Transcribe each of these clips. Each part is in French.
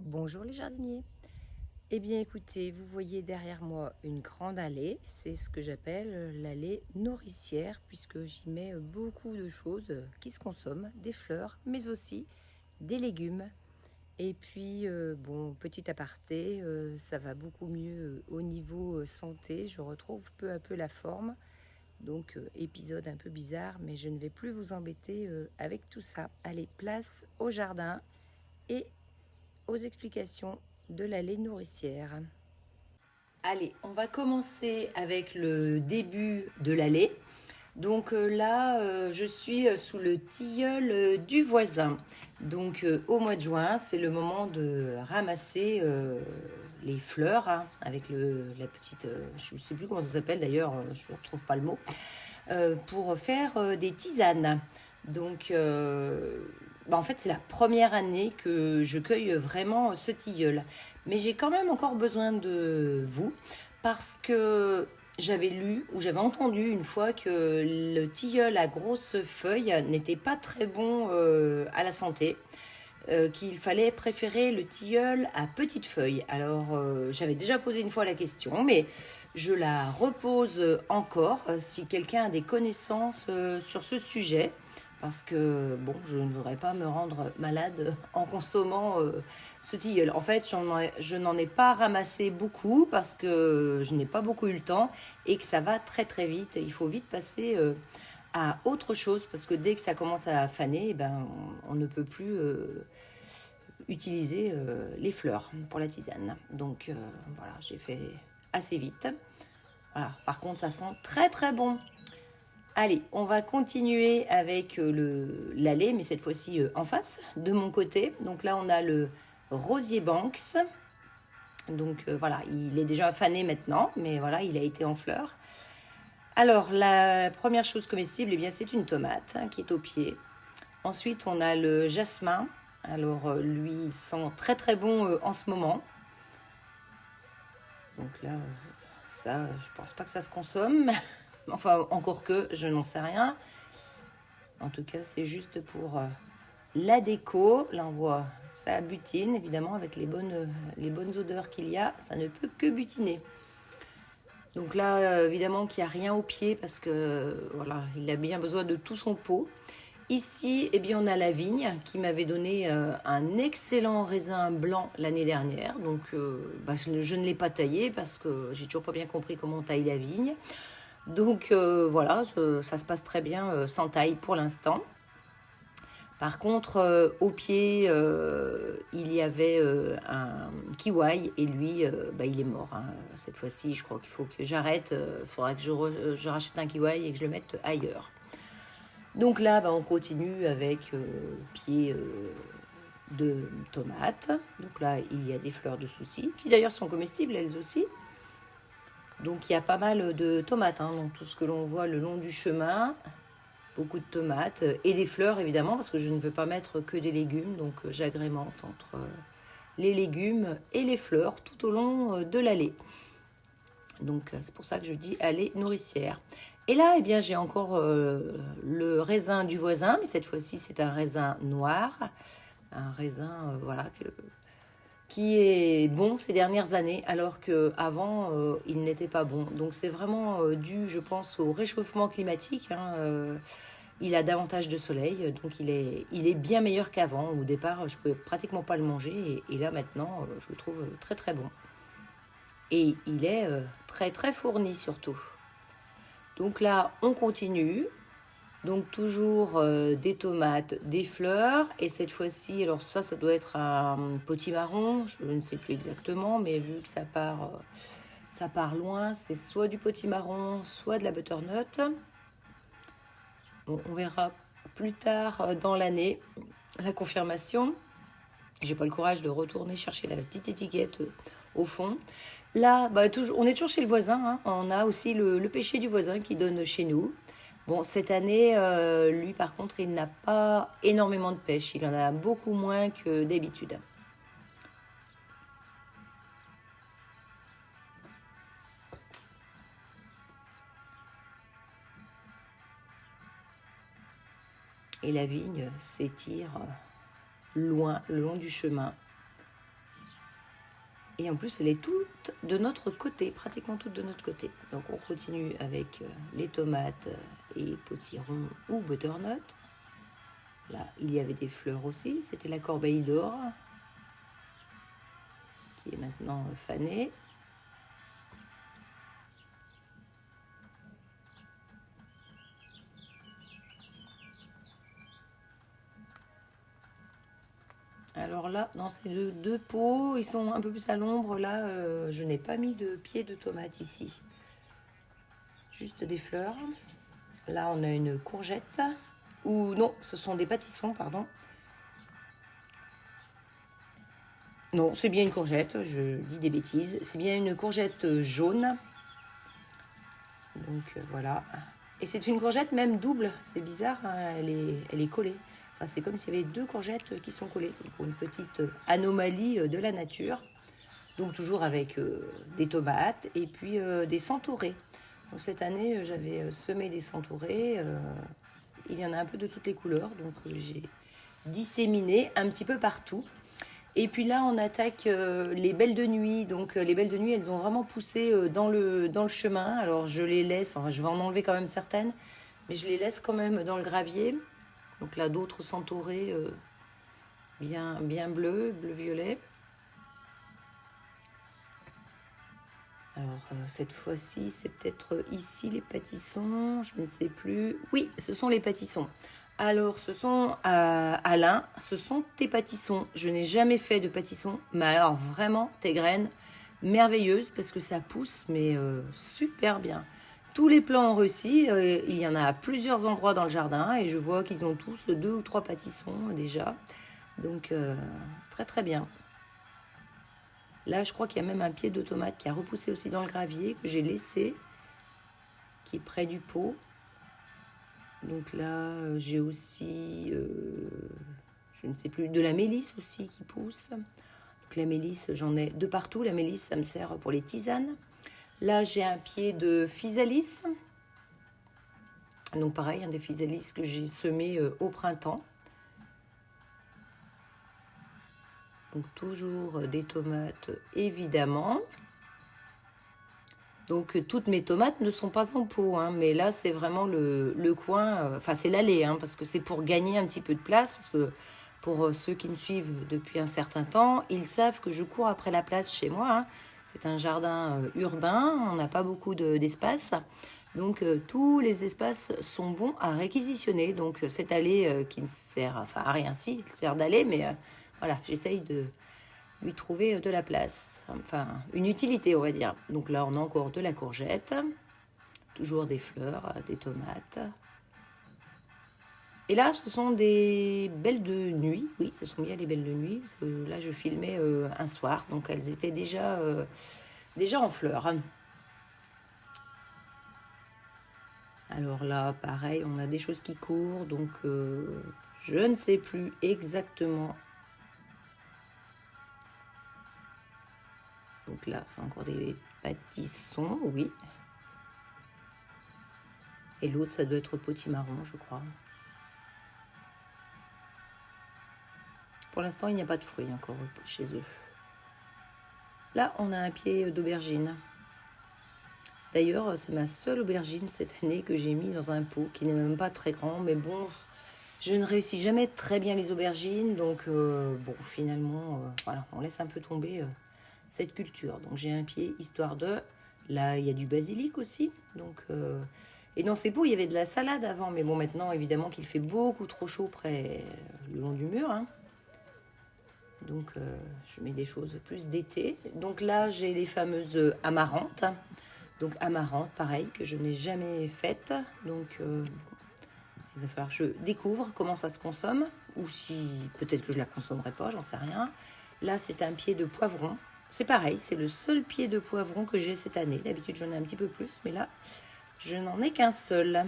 Bonjour les jardiniers. Eh bien écoutez, vous voyez derrière moi une grande allée, c'est ce que j'appelle l'allée nourricière puisque j'y mets beaucoup de choses qui se consomment, des fleurs mais aussi des légumes. Et puis bon, petit aparté, ça va beaucoup mieux au niveau santé, je retrouve peu à peu la forme. Donc épisode un peu bizarre, mais je ne vais plus vous embêter avec tout ça. Allez, place au jardin et aux explications de l'allée nourricière. Allez, on va commencer avec le début de l'allée. Donc là, je suis sous le tilleul du voisin. Donc au mois de juin, c'est le moment de ramasser les fleurs hein, avec la petite, je ne sais plus comment ça s'appelle d'ailleurs, je ne retrouve pas le mot, pour faire des tisanes. Donc en fait, c'est la première année que je cueille vraiment ce tilleul. Mais j'ai quand même encore besoin de vous parce que j'avais lu ou j'avais entendu une fois que le tilleul à grosses feuilles n'était pas très bon à la santé. Qu'il fallait préférer le tilleul à petites feuilles. Alors, j'avais déjà posé une fois la question, mais je la repose encore si quelqu'un a des connaissances sur ce sujet. Parce que, bon, je ne voudrais pas me rendre malade en consommant ce tilleul. En fait, je n'en ai pas ramassé beaucoup parce que je n'ai pas beaucoup eu le temps et que ça va très très vite. Il faut vite passer à autre chose parce que dès que ça commence à faner, on ne peut plus utiliser les fleurs pour la tisane. Donc voilà, j'ai fait assez vite. Voilà. Par contre, ça sent très très bon. Allez, on va continuer avec l'allée, mais cette fois-ci en face, de mon côté. Donc là, on a le rosier Banks. Donc voilà, il est déjà fané maintenant, mais voilà, il a été en fleurs. Alors, la première chose comestible, eh bien, c'est une tomate hein, qui est au pied. Ensuite, on a le jasmin. Alors, lui, il sent très très bon en ce moment. Donc là, ça, je pense pas que ça se consomme. Enfin, encore que, je n'en sais rien. En tout cas, c'est juste pour la déco. Là, on voit ça butine, évidemment, avec les bonnes odeurs qu'il y a. Ça ne peut que butiner. Donc là, évidemment, qu'il n'y a rien au pied parce que voilà, il a bien besoin de tout son pot. Ici, eh bien, on a la vigne qui m'avait donné un excellent raisin blanc l'année dernière. Donc, je ne l'ai pas taillé parce que j'ai toujours pas bien compris comment on taille la vigne. Donc voilà, ça se passe très bien sans taille pour l'instant. Par contre, au pied, il y avait un kiwai et lui, il est mort. Hein. Cette fois-ci, je crois qu'il faut que j'arrête. Il faudra que je rachète un kiwai et que je le mette ailleurs. Donc là, on continue avec pied de tomates. Donc là, il y a des fleurs de souci, qui d'ailleurs sont comestibles elles aussi. Donc il y a pas mal de tomates, hein, donc tout ce que l'on voit le long du chemin, beaucoup de tomates et des fleurs évidemment parce que je ne veux pas mettre que des légumes, donc j'agrémente entre les légumes et les fleurs tout au long de l'allée. Donc c'est pour ça que je dis allée nourricière. Et là, eh bien, j'ai encore le raisin du voisin, mais cette fois-ci c'est un raisin noir, un raisin qui est bon ces dernières années, alors qu'avant, il n'était pas bon. Donc c'est vraiment dû, je pense, au réchauffement climatique. Hein, il a davantage de soleil, donc il est bien meilleur qu'avant. Au départ, je ne pouvais pratiquement pas le manger, et là maintenant, je le trouve très très bon. Et il est très très fourni surtout. Donc là, on continue. Donc toujours des tomates, des fleurs et cette fois-ci, alors ça doit être un potimarron, je ne sais plus exactement, mais vu que ça part loin, c'est soit du potimarron, soit de la butternut. Bon, on verra plus tard dans l'année. la confirmation. J'ai pas le courage de retourner chercher la petite étiquette au fond. Là, bah, on est toujours chez le voisin, hein. On a aussi le péché du voisin qui donne chez nous. Bon, cette année, lui, par contre, il n'a pas énormément de pêche. Il en a beaucoup moins que d'habitude. Et la vigne s'étire loin, le long du chemin. Et en plus, elle est toute de notre côté, pratiquement toute de notre côté. Donc on continue avec les tomates et potirons ou butternut. Là, il y avait des fleurs aussi. C'était la corbeille d'or qui est maintenant fanée. Alors là, dans ces deux pots, ils sont un peu plus à l'ombre. Là, je n'ai pas mis de pieds de tomates ici. Juste des fleurs. Là, on a une courgette. Ou non, ce sont des pâtissons, pardon. Non, c'est bien une courgette, je dis des bêtises. C'est bien une courgette jaune. Donc voilà. Et c'est une courgette même double. C'est bizarre, hein, elle est collée. Enfin, c'est comme s'il y avait deux courgettes qui sont collées. Pour une petite anomalie de la nature. Donc toujours avec des tomates et puis des centaurées. Donc cette année, j'avais semé des centaurées. Il y en a un peu de toutes les couleurs. Donc j'ai disséminé un petit peu partout. Et puis là, on attaque les belles de nuit. Donc les belles de nuit, elles ont vraiment poussé dans le chemin. Alors je les laisse, enfin je vais en enlever quand même certaines, mais je les laisse quand même dans le gravier. Donc là, d'autres centaurées bien bleu-violet. Alors cette fois-ci, c'est peut-être ici les pâtissons, je ne sais plus. Oui, ce sont les pâtissons. Alors, ce sont Alain, ce sont tes pâtissons. Je n'ai jamais fait de pâtissons, mais alors vraiment, tes graines, merveilleuses, parce que ça pousse, mais super bien. Tous les plants ont réussi, il y en a à plusieurs endroits dans le jardin, et je vois qu'ils ont tous 2 ou 3 pâtissons déjà. Donc, très très bien. Là, je crois qu'il y a même un pied de tomate qui a repoussé aussi dans le gravier, que j'ai laissé, qui est près du pot. Donc là, j'ai aussi, je ne sais plus, de la mélisse aussi qui pousse. Donc la mélisse, j'en ai de partout. La mélisse, ça me sert pour les tisanes. Là, j'ai un pied de physalis. Donc pareil, des physalis que j'ai semé au printemps. Donc toujours des tomates, évidemment. Donc toutes mes tomates ne sont pas en pot, hein, mais là c'est vraiment le coin, enfin c'est l'allée, hein, parce que c'est pour gagner un petit peu de place, parce que pour ceux qui me suivent depuis un certain temps, ils savent que je cours après la place chez moi, hein. C'est un jardin urbain, on n'a pas beaucoup d'espace, donc tous les espaces sont bons à réquisitionner. Donc cette allée qui ne sert enfin, à rien, si, elle sert d'allée, mais voilà, j'essaye de lui trouver de la place, enfin une utilité on va dire. Donc là on a encore de la courgette, toujours des fleurs, des tomates. Et là ce sont des belles de nuit, oui ce sont bien les belles de nuit, parce que là je filmais un soir, donc elles étaient déjà en fleurs. Alors là pareil, on a des choses qui courent, donc je ne sais plus exactement. Donc là, c'est encore des pâtissons, oui. Et l'autre, ça doit être potimarron, je crois. Pour l'instant, il n'y a pas de fruits encore chez eux. Là, on a un pied d'aubergine. D'ailleurs, c'est ma seule aubergine cette année que j'ai mis dans un pot, qui n'est même pas très grand. Mais bon, je ne réussis jamais très bien les aubergines. Donc, bon, finalement, voilà, on laisse un peu tomber cette culture. Donc j'ai un pied histoire de... Là, il y a du basilic aussi. Donc, et dans ces pots, il y avait de la salade avant. Mais bon, maintenant, évidemment qu'il fait beaucoup trop chaud près le long du mur. Hein. Donc, je mets des choses plus d'été. Donc là, j'ai les fameuses amarantes. Donc amarantes, pareil, que je n'ai jamais faites. Donc, Il va falloir que je découvre comment ça se consomme, ou si peut-être que je la consommerai pas, j'en sais rien. Là, c'est un pied de poivron. C'est pareil, c'est le seul pied de poivron que j'ai cette année. D'habitude, j'en ai un petit peu plus, mais là, je n'en ai qu'un seul.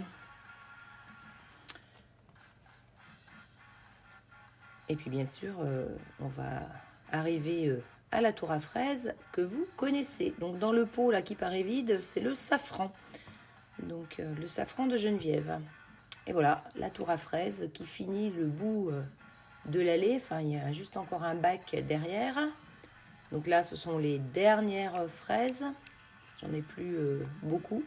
Et puis, bien sûr, on va arriver à la tour à fraises que vous connaissez. Donc, dans le pot là qui paraît vide, c'est le safran. Donc, le safran de Geneviève. Et voilà, la tour à fraises qui finit le bout de l'allée. Enfin, il y a juste encore un bac derrière. Donc là, ce sont les dernières fraises. J'en ai plus beaucoup.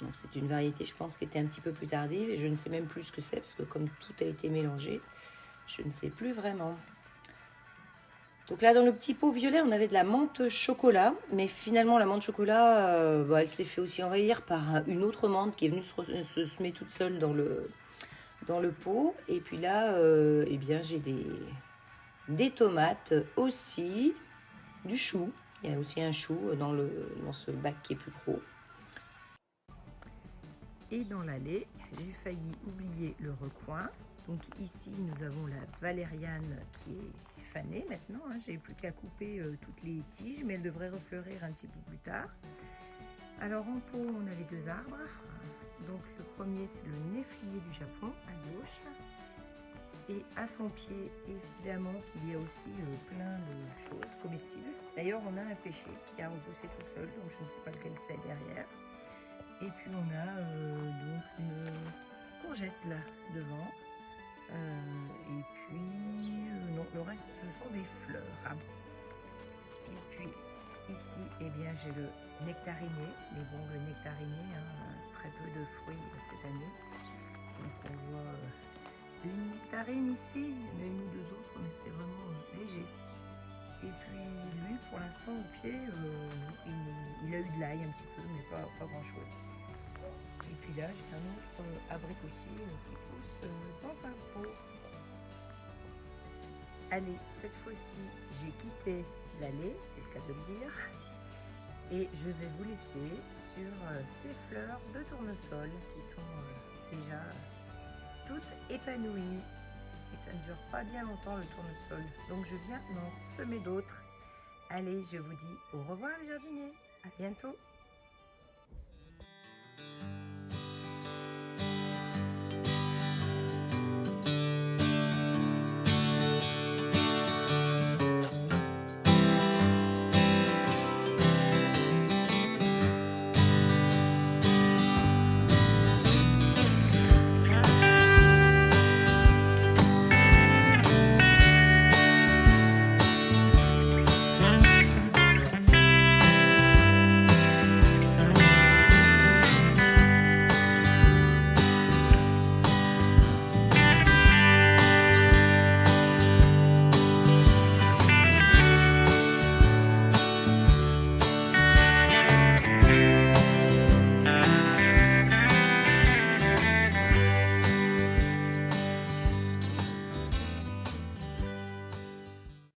Donc c'est une variété, je pense, qui était un petit peu plus tardive. Et je ne sais même plus ce que c'est, parce que comme tout a été mélangé, je ne sais plus vraiment. Donc là, dans le petit pot violet, on avait de la menthe chocolat. Mais finalement, la menthe chocolat, elle s'est fait aussi envahir par une autre menthe qui est venue se semer toute seule dans le pot. Et puis là, eh bien, j'ai des tomates aussi, du chou. Il y a aussi un chou dans ce bac qui est plus gros. Et dans l'allée, j'ai failli oublier le recoin. Donc ici, nous avons la valériane qui est fanée maintenant. J'ai plus qu'à couper toutes les tiges, mais elle devrait refleurir un petit peu plus tard. Alors en pot, on a les deux arbres. Donc le premier, c'est le néflier du Japon à gauche. Et à son pied, évidemment, qu'il y a aussi plein de choses comestibles. D'ailleurs, on a un pêcher qui a repoussé tout seul, donc je ne sais pas lequel c'est derrière. Et puis on a donc une courgette là devant. Et puis non, le reste ce sont des fleurs. Et puis ici, eh bien j'ai le nectariné. Mais bon, le nectariné, très peu de fruits cette année. Donc on voit une nectarine ici, il y en a une ou deux autres, mais c'est vraiment léger. Et puis lui, pour l'instant, au pied, il a eu de l'ail un petit peu, mais pas grand chose. Et puis là, j'ai un autre abricotier qui pousse dans un pot. Allez, cette fois-ci, j'ai quitté l'allée, c'est le cas de le dire. Et je vais vous laisser sur ces fleurs de tournesol qui sont déjà toutes épanouies. Et ça ne dure pas bien longtemps le tournesol. Donc je viens d'en semer d'autres. Allez, je vous dis au revoir les jardiniers. À bientôt.